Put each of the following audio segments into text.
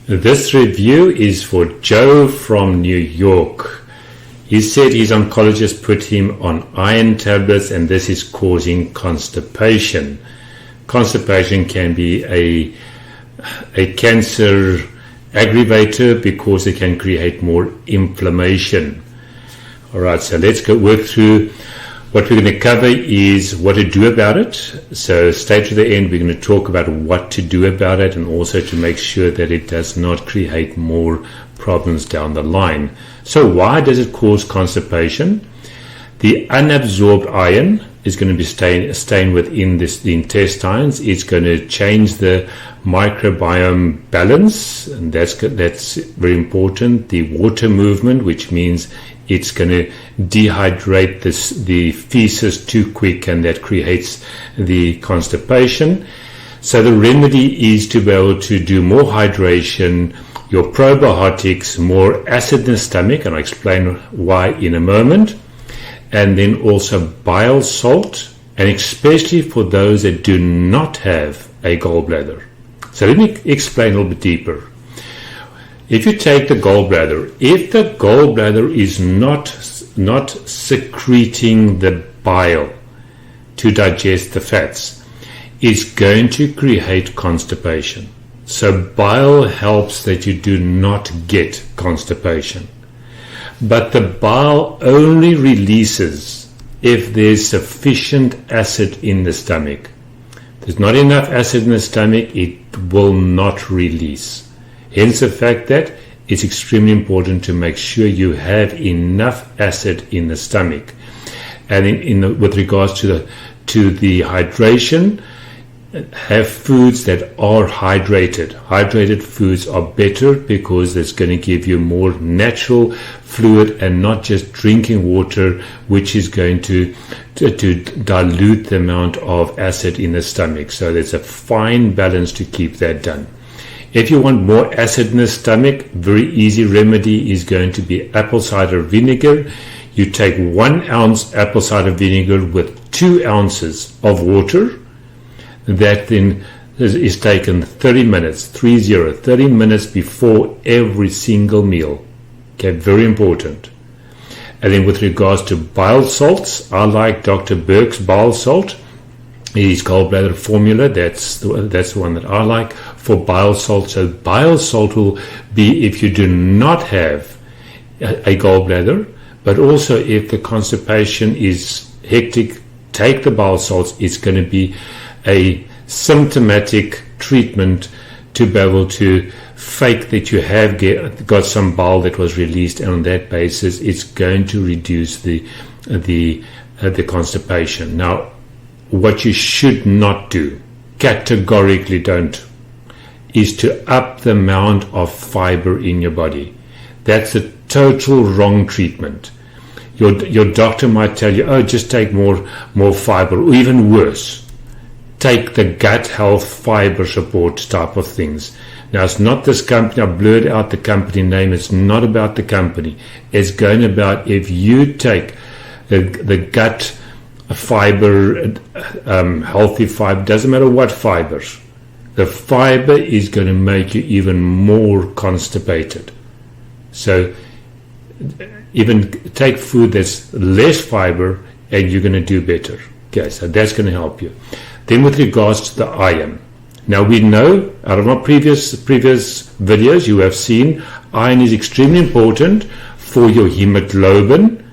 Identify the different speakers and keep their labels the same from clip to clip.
Speaker 1: This review is for Joe from New York. He said his oncologist put him on iron tablets and this is causing constipation. Constipation can be a cancer aggravator because it can create more inflammation. Alright, so let's work through. What we're going to cover is what to do about it. So stay to the end. We're going to talk about what to do about it and also to make sure that it does not create more problems down the line. So why does it cause constipation? The unabsorbed iron is going to be staying within the intestines. It's going to change the microbiome balance, and that's very important. The water movement, which means it's going to dehydrate the feces too quick, and that creates the constipation. So the remedy is to be able to do more hydration, your probiotics, more acid in the stomach, and I'll explain why in a moment. And then also bile salt, and especially for those that do not have a gallbladder. So let me explain a little bit deeper. If you take the gallbladder, if the gallbladder is not secreting the bile to digest the fats, it's going to create constipation. So bile helps that you do not get constipation. But the bile only releases if there's sufficient acid in the stomach. If there's not enough acid in the stomach, it will not release. Hence the fact that it's extremely important to make sure you have enough acid in the stomach. And with regards to the hydration, have foods that are hydrated. Hydrated foods are better because it's going to give you more natural fluid and not just drinking water, which is going to dilute the amount of acid in the stomach. So there's a fine balance to keep that done. If you want more acid in the stomach, very easy remedy is going to be apple cider vinegar. You take 1 ounce apple cider vinegar with 2 ounces of water. That then is taken 30 minutes before every single meal. Okay, very important. And then with regards to bile salts, I like Dr. Burke's bile salt. His gallbladder formula, that's the one that I like for bile salt. So bile salt will be if you do not have a gallbladder, but also if the constipation is hectic, take the bile salts. It's going to be a symptomatic treatment to be able to fake that you have got some bile that was released, and on that basis it's going to reduce the constipation. Now, what you should not do, categorically don't, is to up the amount of fiber in your body. That's a total wrong treatment. Your doctor might tell you, oh, just take more fiber, or even worse, take the gut health fiber support type of things. Now, it's not this company. I blurred out the company name. It's not about the company. It's going about if you take the gut fiber, healthy fiber, doesn't matter what fibers, the fiber is going to make you even more constipated. So even take food that's less fiber and you're going to do better. Okay, so that's going to help you. Then with regards to the iron, now we know out of my previous videos you have seen iron is extremely important for your hemoglobin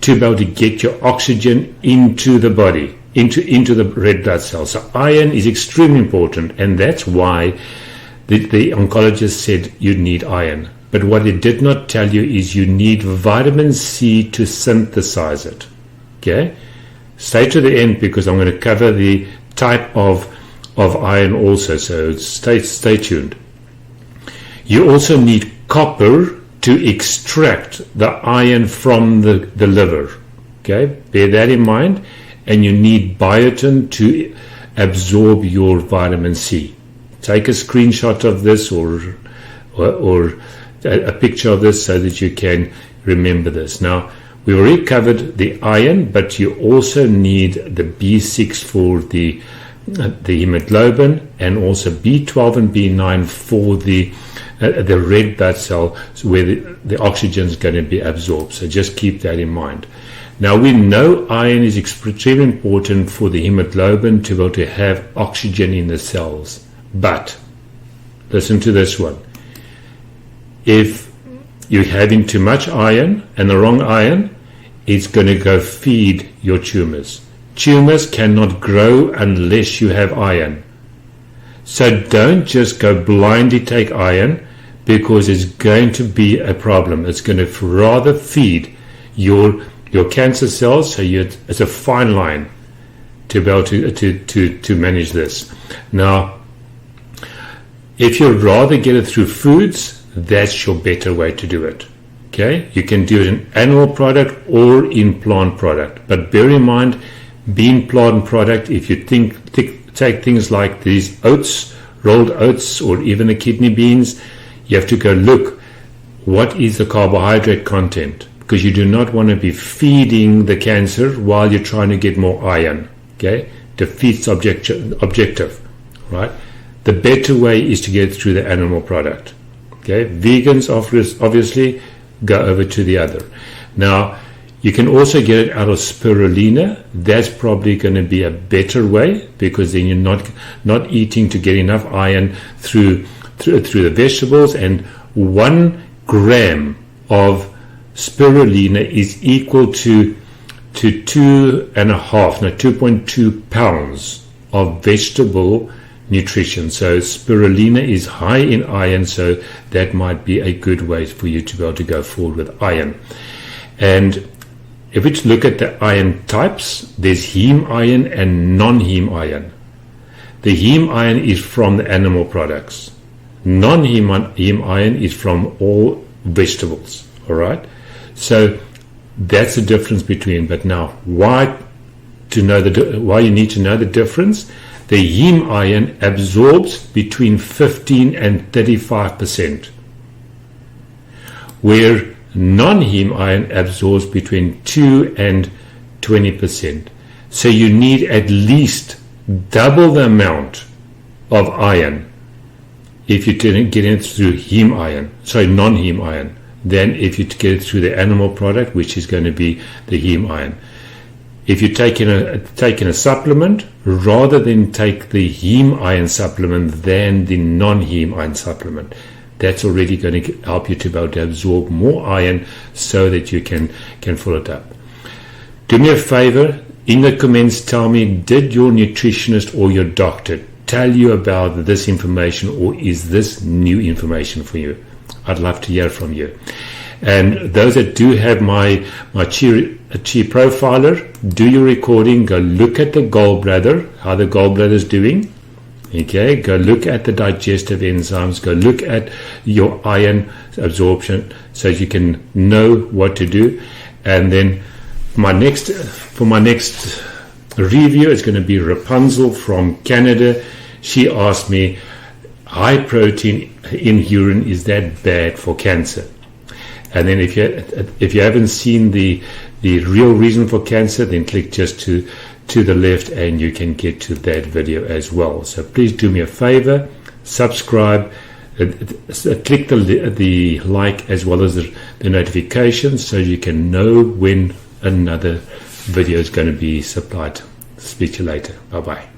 Speaker 1: to be able to get your oxygen into the body, into the red blood cells. So iron is extremely important, and that's why the oncologist said you need iron. But what it did not tell you is you need vitamin C to synthesize it. Okay? Stay to the end because I'm going to cover the type of iron also, so stay tuned. You also need copper to extract the iron from the liver. Okay, bear that in mind. And you need biotin to absorb your vitamin C. Take a screenshot of this or a picture of this so that you can remember this. Now, we already covered the iron, but you also need the B6 for the the hemoglobin, and also B12 and B9 for the red blood cell, where the oxygen is going to be absorbed. So just keep that in mind. Now we know iron is extremely important for the hemoglobin to be able to have oxygen in the cells. But listen to this one. If you're having too much iron and the wrong iron, it's going to go feed your tumors. Tumors cannot grow unless you have iron. So don't just go blindly take iron, because it's going to be a problem. It's going to rather feed your cancer cells. So it's a fine line to be able to manage this. Now, if you'd rather get it through foods, that's your better way to do it. Okay, you can do it in animal product or in plant product, but bear in mind, being plant product, if you take things like these oats, rolled oats, or even the kidney beans, you have to go look what is the carbohydrate content, because you do not want to be feeding the cancer while you're trying to get more iron. Okay, defeats objective, right? The better way is to get through the animal product. Okay, vegans obviously go over to the other. Now, you can also get it out of spirulina. That's probably going to be a better way, because then you're not eating to get enough iron through the vegetables. And 1 gram of spirulina is equal to 2.2 pounds of vegetable nutrition. So spirulina is high in iron, so that might be a good way for you to be able to go forward with iron. And if we look at the iron types, there's heme iron and non-heme iron. The heme iron is from the animal products. Non-heme iron is from all vegetables. All right, so that's the difference between. But now, why you need to know the difference? The heme iron absorbs between 15 and 35%, where non-heme iron absorbs between 2 and 20%. So you need at least double the amount of iron if you didn't get it through non-heme iron, than if you get it through the animal product, which is going to be the heme iron. If you're taking a supplement, rather than take the heme iron supplement than the non-heme iron supplement, that's already going to help you to be able to absorb more iron so that you can fill it up. Do me a favor, in the comments, tell me, did your nutritionist or your doctor tell you about this information, or is this new information for you? I'd love to hear from you. And those that do have my Chi profiler, do your recording, go look at the gallbladder, how the gallbladder is doing. Okay, go look at the digestive enzymes, go look at your iron absorption, so you can know what to do. And then for my next review is going to be Rapunzel from Canada. She asked me, high protein in urine, is that bad for cancer? And then if you haven't seen the real reason for cancer, then click just to the left and you can get to that video as well. So please do me a favor, subscribe, click the like as well as the notifications, so you can know when another video is going to be supplied. Speak to you later. Bye bye.